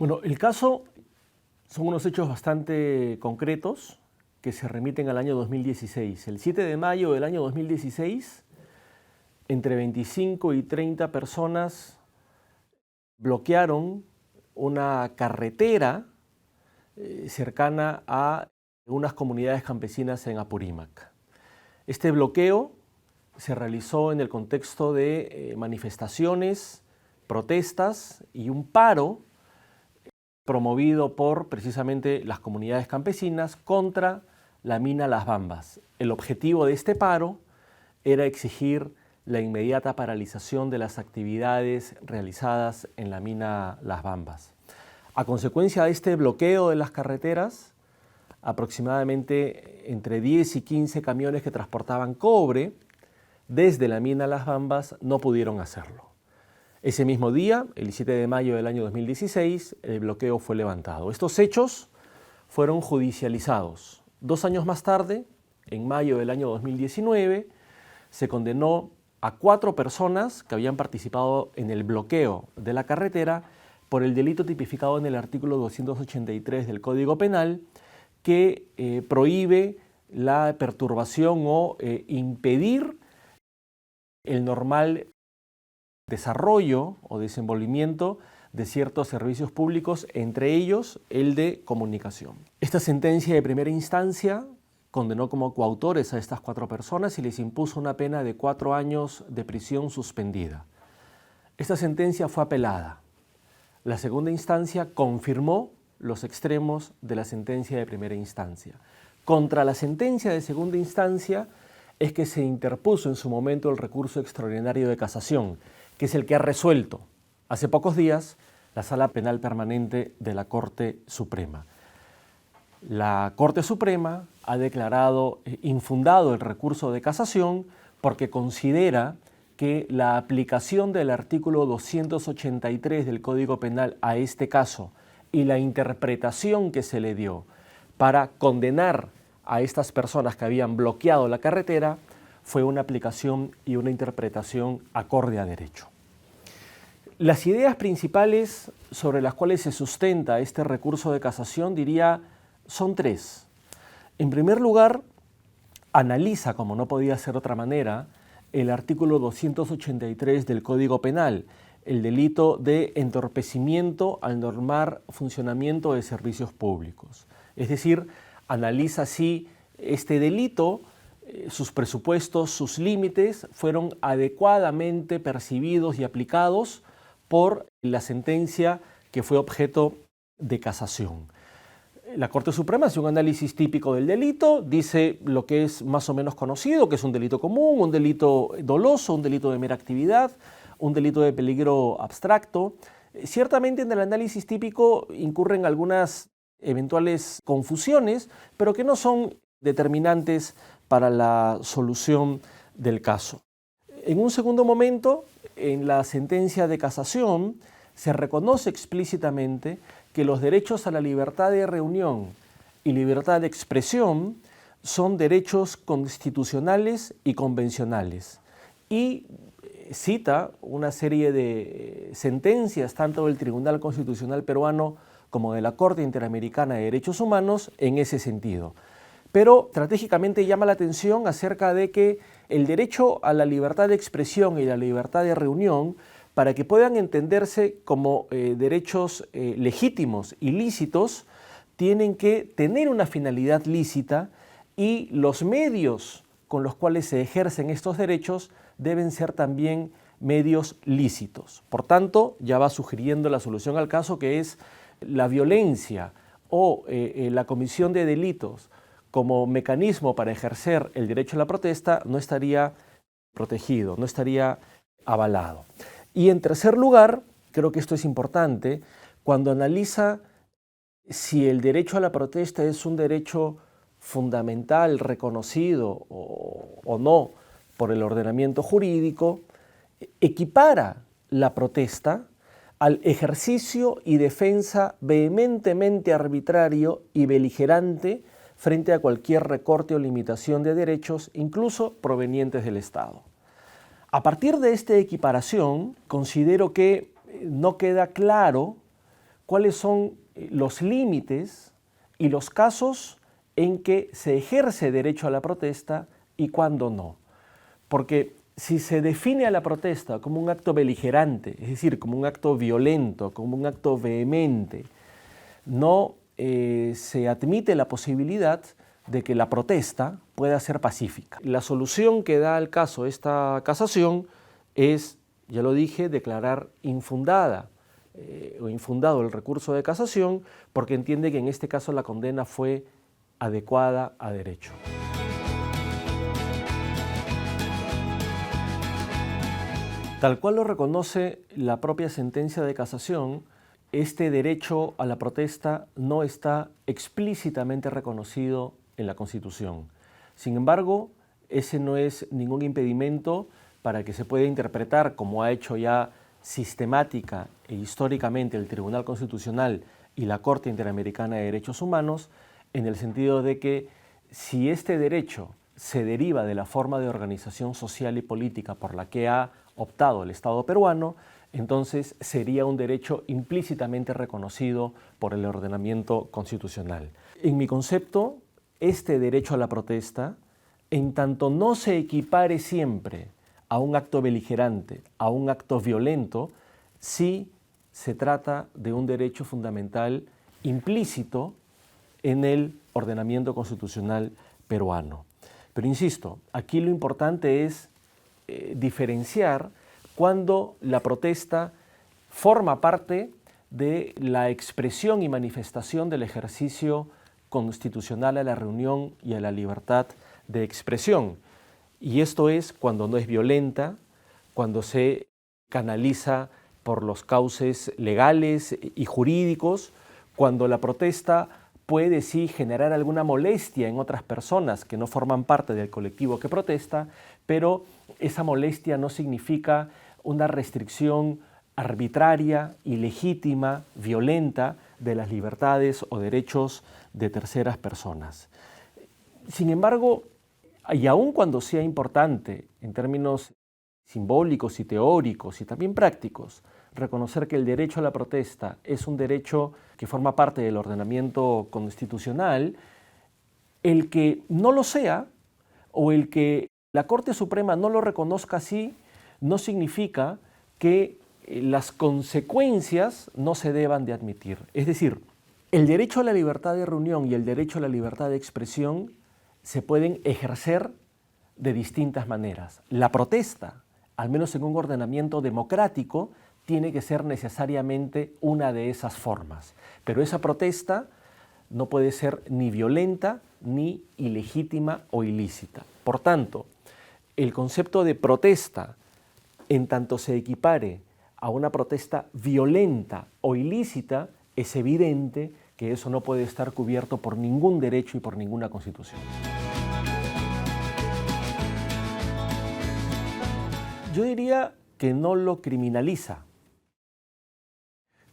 Bueno, el caso son unos hechos bastante concretos que se remiten al año 2016. El 7 de mayo del año 2016, entre 25 y 30 personas bloquearon una carretera cercana a unas comunidades campesinas en Apurímac. Este bloqueo se realizó en el contexto de manifestaciones, protestas y un paro promovido por precisamente las comunidades campesinas contra la mina Las Bambas. El objetivo de este paro era exigir la inmediata paralización de las actividades realizadas en la mina Las Bambas. A consecuencia de este bloqueo de las carreteras, aproximadamente entre 10 y 15 camiones que transportaban cobre desde la mina Las Bambas no pudieron hacerlo. Ese mismo día, el 7 de mayo del año 2016, el bloqueo fue levantado. Estos hechos fueron judicializados. 2 años más tarde, en mayo del año 2019, se condenó a 4 personas que habían participado en el bloqueo de la carretera por el delito tipificado en el artículo 283 del Código Penal, que prohíbe la perturbación o impedir el normal desarrollo o desenvolvimiento de ciertos servicios públicos, entre ellos el de comunicación. Esta sentencia de primera instancia condenó como coautores a estas 4 personas y les impuso una pena de 4 años de prisión suspendida. Esta sentencia fue apelada. La segunda instancia confirmó los extremos de la sentencia de primera instancia. Contra la sentencia de segunda instancia es que se interpuso en su momento el recurso extraordinario de casación, que es el que ha resuelto hace pocos días la Sala Penal Permanente de la Corte Suprema. La Corte Suprema ha declarado infundado el recurso de casación porque considera que la aplicación del artículo 283 del Código Penal a este caso y la interpretación que se le dio para condenar a estas personas que habían bloqueado la carretera fue una aplicación y una interpretación acorde a derecho. Las ideas principales sobre las cuales se sustenta este recurso de casación, diría, son 3. En primer lugar, analiza, como no podía ser de otra manera, el artículo 283 del Código Penal, el delito de entorpecimiento al normal funcionamiento de servicios públicos. Es decir, analiza si este delito, sus presupuestos, sus límites fueron adecuadamente percibidos y aplicados por la sentencia que fue objeto de casación. La Corte Suprema hace un análisis típico del delito, dice lo que es más o menos conocido, que es un delito común, un delito doloso, un delito de mera actividad, un delito de peligro abstracto. Ciertamente en el análisis típico incurren algunas eventuales confusiones, pero que no son determinantes para la solución del caso. En un segundo momento, en la sentencia de casación, se reconoce explícitamente que los derechos a la libertad de reunión y libertad de expresión son derechos constitucionales y convencionales. Y cita una serie de sentencias, tanto del Tribunal Constitucional Peruano como de la Corte Interamericana de Derechos Humanos, en ese sentido. Pero estratégicamente llama la atención acerca de que el derecho a la libertad de expresión y la libertad de reunión, para que puedan entenderse como derechos legítimos y lícitos, tienen que tener una finalidad lícita y los medios con los cuales se ejercen estos derechos deben ser también medios lícitos. Por tanto, ya va sugiriendo la solución al caso, que es la violencia o la comisión de delitos como mecanismo para ejercer el derecho a la protesta no estaría protegido, no estaría avalado. Y en tercer lugar, creo que esto es importante, cuando analiza si el derecho a la protesta es un derecho fundamental, reconocido o no por el ordenamiento jurídico, equipara la protesta al ejercicio y defensa vehementemente arbitrario y beligerante frente a cualquier recorte o limitación de derechos, incluso provenientes del Estado. A partir de esta equiparación, considero que no queda claro cuáles son los límites y los casos en que se ejerce derecho a la protesta y cuándo no. Porque si se define a la protesta como un acto beligerante, es decir, como un acto violento, como un acto vehemente, no se admite la posibilidad de que la protesta pueda ser pacífica. La solución que da al caso esta casación es, ya lo dije, declarar infundada o infundado el recurso de casación porque entiende que en este caso la condena fue adecuada a derecho. Tal cual lo reconoce la propia sentencia de casación, este derecho a la protesta no está explícitamente reconocido en la Constitución. Sin embargo, ese no es ningún impedimento para que se pueda interpretar, como ha hecho ya sistemática e históricamente el Tribunal Constitucional y la Corte Interamericana de Derechos Humanos, en el sentido de que si este derecho se deriva de la forma de organización social y política por la que ha optado el Estado peruano, entonces sería un derecho implícitamente reconocido por el ordenamiento constitucional. En mi concepto, este derecho a la protesta, en tanto no se equipare siempre a un acto beligerante, a un acto violento, sí se trata de un derecho fundamental implícito en el ordenamiento constitucional peruano. Pero insisto, aquí lo importante es diferenciar cuando la protesta forma parte de la expresión y manifestación del ejercicio constitucional a la reunión y a la libertad de expresión. Y esto es cuando no es violenta, cuando se canaliza por los cauces legales y jurídicos, cuando la protesta puede sí generar alguna molestia en otras personas que no forman parte del colectivo que protesta, pero esa molestia no significa una restricción arbitraria, ilegítima, violenta de las libertades o derechos de terceras personas. Sin embargo, y aun cuando sea importante en términos simbólicos y teóricos y también prácticos, reconocer que el derecho a la protesta es un derecho que forma parte del ordenamiento constitucional, el que no lo sea o el que la Corte Suprema no lo reconozca así, no significa que las consecuencias no se deban de admitir. Es decir, el derecho a la libertad de reunión y el derecho a la libertad de expresión se pueden ejercer de distintas maneras. La protesta, al menos en un ordenamiento democrático, tiene que ser necesariamente una de esas formas. Pero esa protesta no puede ser ni violenta, ni ilegítima o ilícita. Por tanto, el concepto de protesta, en tanto se equipare a una protesta violenta o ilícita, es evidente que eso no puede estar cubierto por ningún derecho y por ninguna constitución. Yo diría que no lo criminaliza.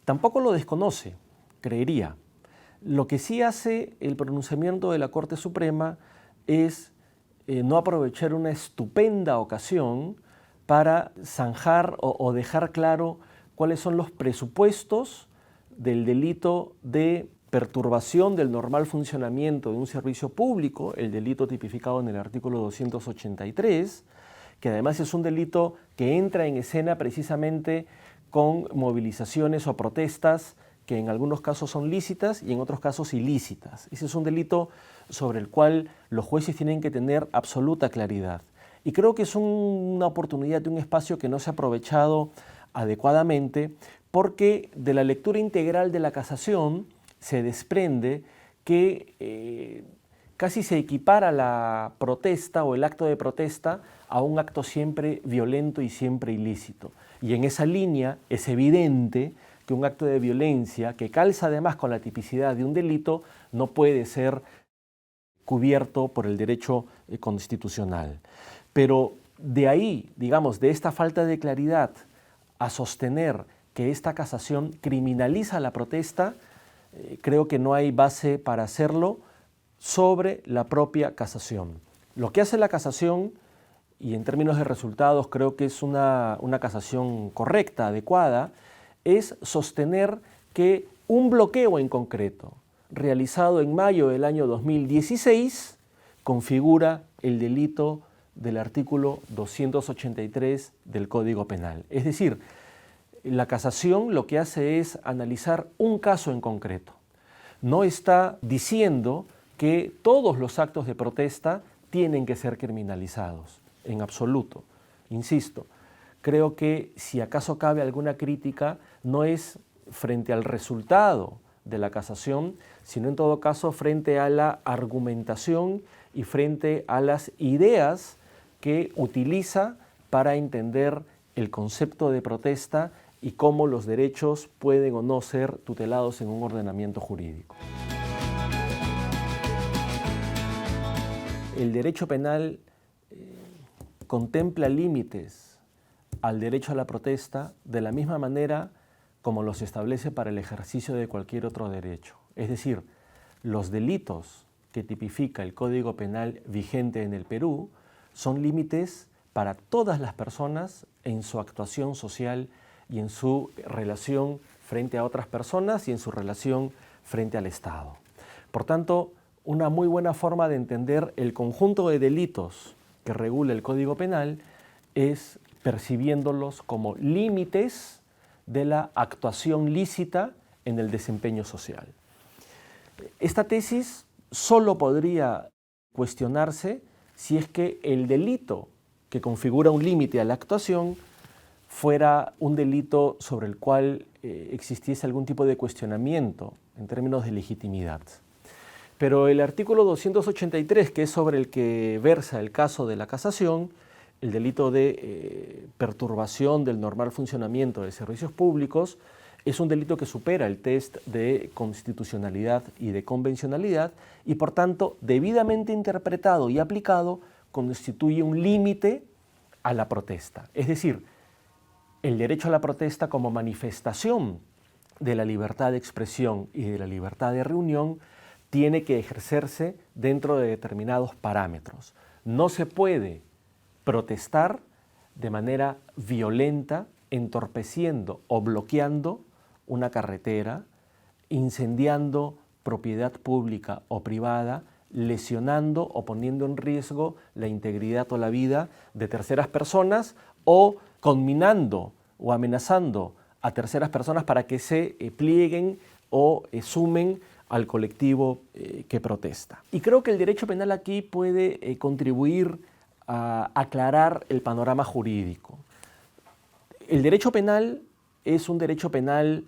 Tampoco lo desconoce, creería. Lo que sí hace el pronunciamiento de la Corte Suprema es no aprovechar una estupenda ocasión para zanjar o dejar claro cuáles son los presupuestos del delito de perturbación del normal funcionamiento de un servicio público, el delito tipificado en el artículo 283, que además es un delito que entra en escena precisamente con movilizaciones o protestas que en algunos casos son lícitas y en otros casos ilícitas. Ese es un delito sobre el cual los jueces tienen que tener absoluta claridad. Y creo que es una oportunidad de un espacio que no se ha aprovechado adecuadamente porque de la lectura integral de la casación se desprende que casi se equipara la protesta o el acto de protesta a un acto siempre violento y siempre ilícito. Y en esa línea es evidente que un acto de violencia que calza además con la tipicidad de un delito no puede ser cubierto por el derecho constitucional. Pero de ahí, digamos, de esta falta de claridad a sostener que esta casación criminaliza la protesta, creo que no hay base para hacerlo sobre la propia casación. Lo que hace la casación, y en términos de resultados creo que es una casación correcta, adecuada, es sostener que un bloqueo en concreto, realizado en mayo del año 2016, configura el delito del artículo 283 del Código Penal. Es decir, la casación lo que hace es analizar un caso en concreto. No está diciendo que todos los actos de protesta tienen que ser criminalizados, en absoluto. Insisto, creo que si acaso cabe alguna crítica, no es frente al resultado de la casación, sino en todo caso frente a la argumentación y frente a las ideas que utiliza para entender el concepto de protesta y cómo los derechos pueden o no ser tutelados en un ordenamiento jurídico. El derecho penal contempla límites al derecho a la protesta de la misma manera como los establece para el ejercicio de cualquier otro derecho. Es decir, los delitos que tipifica el Código Penal vigente en el Perú son límites para todas las personas en su actuación social y en su relación frente a otras personas y en su relación frente al Estado. Por tanto, una muy buena forma de entender el conjunto de delitos que regula el Código Penal es percibiéndolos como límites de la actuación lícita en el desempeño social. Esta tesis solo podría cuestionarse si es que el delito que configura un límite a la actuación fuera un delito sobre el cual existiese algún tipo de cuestionamiento en términos de legitimidad. Pero el artículo 283, que es sobre el que versa el caso de la casación, el delito de perturbación del normal funcionamiento de servicios públicos, es un delito que supera el test de constitucionalidad y de convencionalidad y, por tanto, debidamente interpretado y aplicado, constituye un límite a la protesta. Es decir, el derecho a la protesta como manifestación de la libertad de expresión y de la libertad de reunión tiene que ejercerse dentro de determinados parámetros. No se puede protestar de manera violenta, entorpeciendo o bloqueando una carretera, incendiando propiedad pública o privada, lesionando o poniendo en riesgo la integridad o la vida de terceras personas o conminando o amenazando a terceras personas para que se plieguen o sumen al colectivo que protesta. Y creo que el derecho penal aquí puede contribuir a aclarar el panorama jurídico. El derecho penal es un derecho penal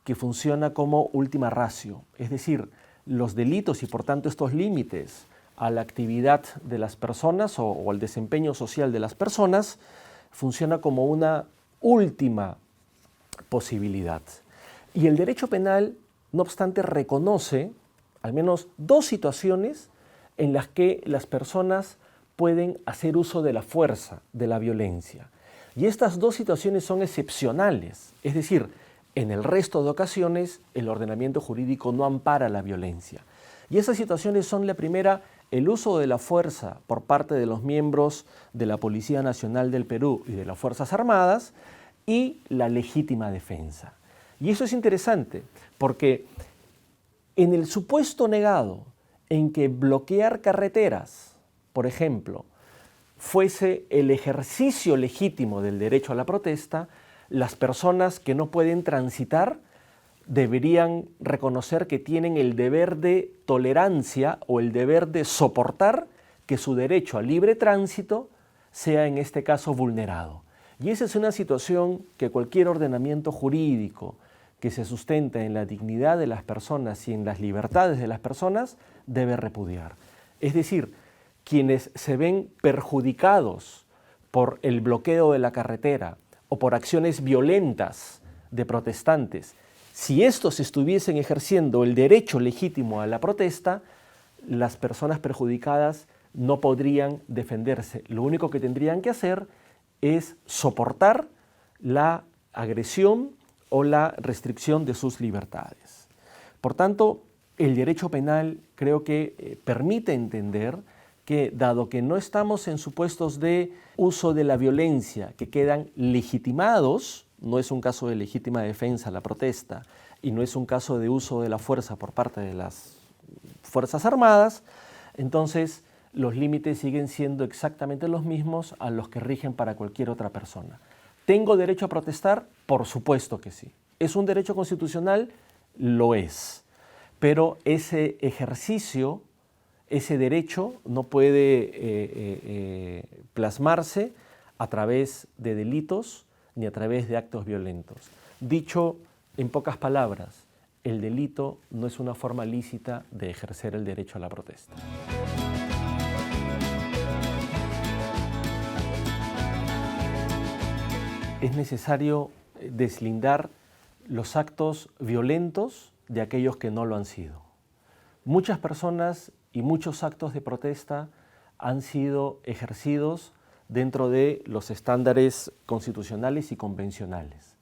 que funciona como última ratio, es decir, los delitos y por tanto estos límites a la actividad de las personas o al desempeño social de las personas funciona como una última posibilidad. Y el derecho penal, no obstante, reconoce al menos dos situaciones en las que las personas pueden hacer uso de la fuerza, de la violencia. Y estas dos situaciones son excepcionales, es decir, en el resto de ocasiones el ordenamiento jurídico no ampara la violencia. Y esas situaciones son, la primera, el uso de la fuerza por parte de los miembros de la Policía Nacional del Perú y de las Fuerzas Armadas y la legítima defensa. Y eso es interesante porque en el supuesto negado en que bloquear carreteras, por ejemplo, fuese el ejercicio legítimo del derecho a la protesta, las personas que no pueden transitar deberían reconocer que tienen el deber de tolerancia o el deber de soportar que su derecho al libre tránsito sea en este caso vulnerado. Y esa es una situación que cualquier ordenamiento jurídico que se sustenta en la dignidad de las personas y en las libertades de las personas debe repudiar. Es decir, quienes se ven perjudicados por el bloqueo de la carretera o por acciones violentas de protestantes, si estos estuviesen ejerciendo el derecho legítimo a la protesta, las personas perjudicadas no podrían defenderse. Lo único que tendrían que hacer es soportar la agresión o la restricción de sus libertades. Por tanto, el derecho penal creo que permite entender que, dado que no estamos en supuestos de uso de la violencia que quedan legitimados, no es un caso de legítima defensa la protesta, y no es un caso de uso de la fuerza por parte de las Fuerzas Armadas, entonces los límites siguen siendo exactamente los mismos a los que rigen para cualquier otra persona. ¿Tengo derecho a protestar? Por supuesto que sí. ¿Es un derecho constitucional? Lo es. Pero ese ejercicio, ese derecho no puede plasmarse a través de delitos ni a través de actos violentos. Dicho en pocas palabras, el delito no es una forma lícita de ejercer el derecho a la protesta. Es necesario deslindar los actos violentos de aquellos que no lo han sido. Muchas personas y muchos actos de protesta han sido ejercidos dentro de los estándares constitucionales y convencionales.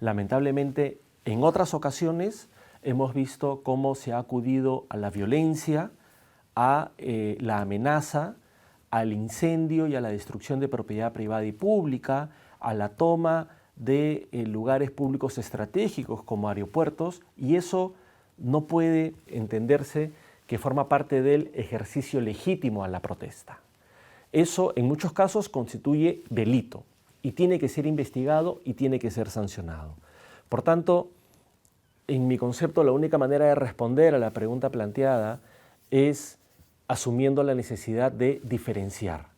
Lamentablemente, en otras ocasiones hemos visto cómo se ha acudido a la violencia, a la amenaza, al incendio y a la destrucción de propiedad privada y pública, a la toma de lugares públicos estratégicos como aeropuertos, y eso no puede entenderse que forma parte del ejercicio legítimo a la protesta. Eso en muchos casos constituye delito y tiene que ser investigado y tiene que ser sancionado. Por tanto, en mi concepto, la única manera de responder a la pregunta planteada es asumiendo la necesidad de diferenciar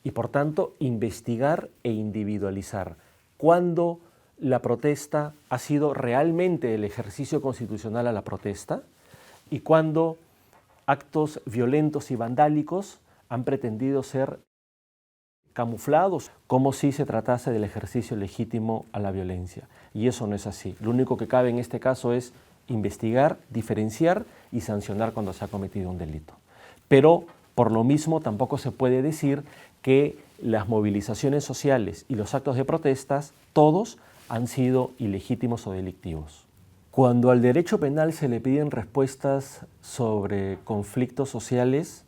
y, por tanto, investigar e individualizar cuándo la protesta ha sido realmente el ejercicio constitucional a la protesta y cuándo actos violentos y vandálicos han pretendido ser camuflados como si se tratase del ejercicio legítimo a la violencia. Y eso no es así. Lo único que cabe en este caso es investigar, diferenciar y sancionar cuando se ha cometido un delito. Pero, por lo mismo, tampoco se puede decir que las movilizaciones sociales y los actos de protestas, todos han sido ilegítimos o delictivos. Cuando al derecho penal se le piden respuestas sobre conflictos sociales,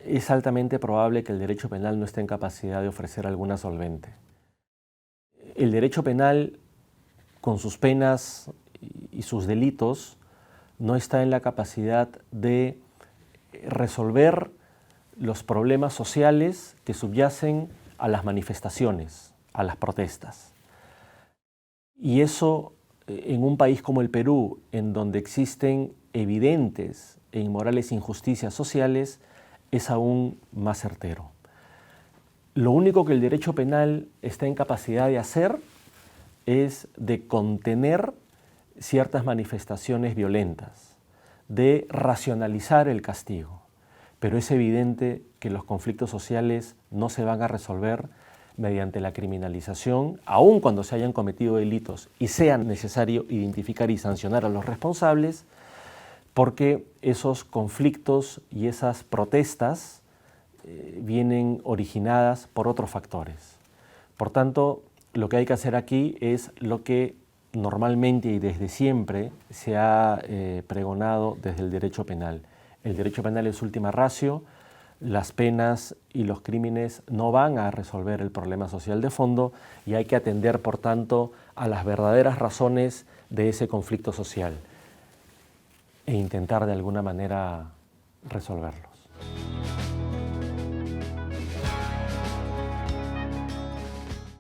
es altamente probable que el derecho penal no esté en capacidad de ofrecer alguna solvente. El derecho penal, con sus penas y sus delitos, no está en la capacidad de resolver los problemas sociales que subyacen a las manifestaciones, a las protestas. Y eso, en un país como el Perú, en donde existen evidentes e inmorales injusticias sociales, es aún más certero. Lo único que el derecho penal está en capacidad de hacer es de contener ciertas manifestaciones violentas, de racionalizar el castigo. Pero es evidente que los conflictos sociales no se van a resolver mediante la criminalización, aun cuando se hayan cometido delitos y sea necesario identificar y sancionar a los responsables, porque esos conflictos y esas protestas vienen originadas por otros factores. Por tanto, lo que hay que hacer aquí es lo que normalmente y desde siempre se ha pregonado desde el derecho penal. El derecho penal es última ratio, las penas y los crímenes no van a resolver el problema social de fondo y hay que atender, por tanto, a las verdaderas razones de ese conflicto social e intentar de alguna manera resolverlo.